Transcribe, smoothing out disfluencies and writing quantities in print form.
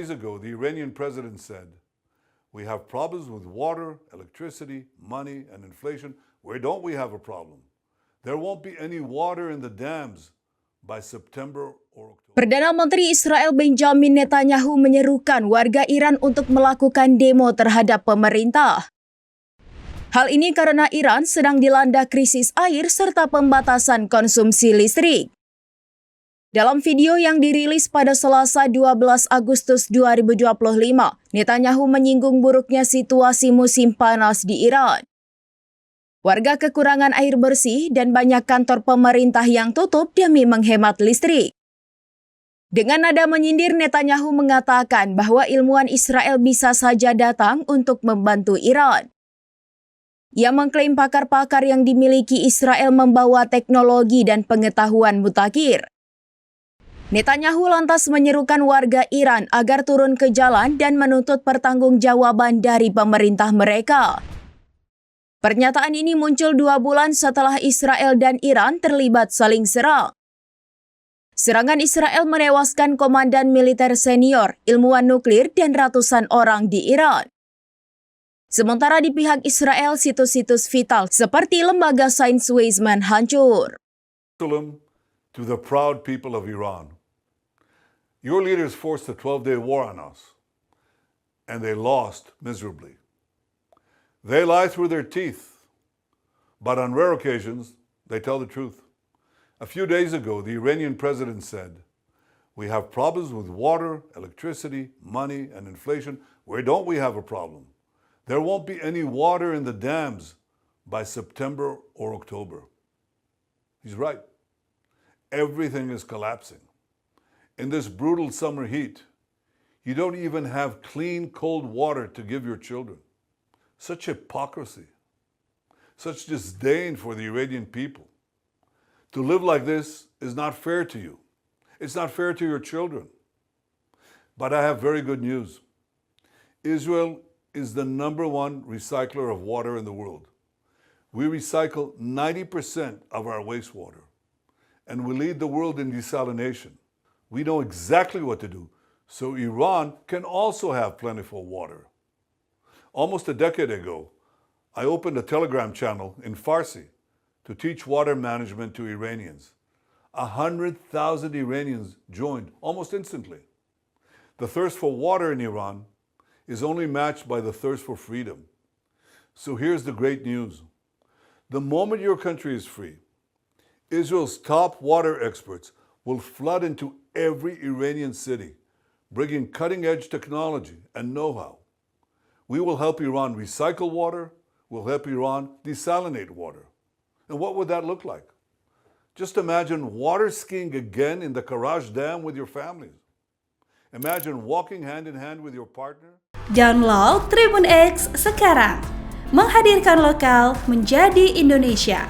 days ago, the Iranian president said, "We have problems with water, electricity, money, and inflation. Where don't we have a problem? There won't be any water in the dams by September or October." Perdana Menteri Israel Benjamin Netanyahu menyerukan warga Iran untuk melakukan demo terhadap pemerintah. Hal ini karena Iran sedang dilanda krisis air serta pembatasan konsumsi listrik. Dalam video yang dirilis pada Selasa 12 Agustus 2025, Netanyahu menyinggung buruknya situasi musim panas di Iran. Warga kekurangan air bersih dan banyak kantor pemerintah yang tutup demi menghemat listrik. Dengan nada menyindir, Netanyahu mengatakan bahwa ilmuwan Israel bisa saja datang untuk membantu Iran. Ia mengklaim pakar-pakar yang dimiliki Israel membawa teknologi dan pengetahuan mutakhir. Netanyahu lantas menyerukan warga Iran agar turun ke jalan dan menuntut pertanggungjawaban dari pemerintah mereka. Pernyataan ini muncul 2 bulan setelah Israel dan Iran terlibat saling serang. Serangan Israel menewaskan komandan militer senior, ilmuwan nuklir, dan ratusan orang di Iran. Sementara di pihak Israel, situs-situs vital seperti lembaga sains Weizmann hancur. To the proud people of Iran, your leaders forced a 12-day war on us, and they lost miserably. They lie through their teeth, but on rare occasions, they tell the truth. A few days ago, the Iranian president said, "We have problems with water, electricity, money, and inflation. Where don't we have a problem? There won't be any water in the dams by September or October." He's right. Everything is collapsing. In this brutal summer heat, you don't even have clean, cold water to give your children. Such hypocrisy, such disdain for the Iranian people. To live like this is not fair to you. It's not fair to your children. But I have very good news. Israel is the #1 recycler of water in the world. We recycle 90% of our wastewater, and we lead the world in desalination. We know exactly what to do, so Iran can also have plentiful water. Almost a decade ago, I opened a Telegram channel in Farsi to teach water management to Iranians. 100,000 Iranians joined almost instantly. The thirst for water in Iran is only matched by the thirst for freedom. So here's the great news. The moment your country is free, Israel's top water experts will flood into every Iranian city, bringing cutting-edge technology and know-how. We will help Iran recycle water, we'll help Iran desalinate water. And what would that look like? Just imagine water skiing again in the Karaj Dam with your families. Imagine walking hand in hand with your partner. Download Tribun X sekarang, menghadirkan lokal menjadi Indonesia.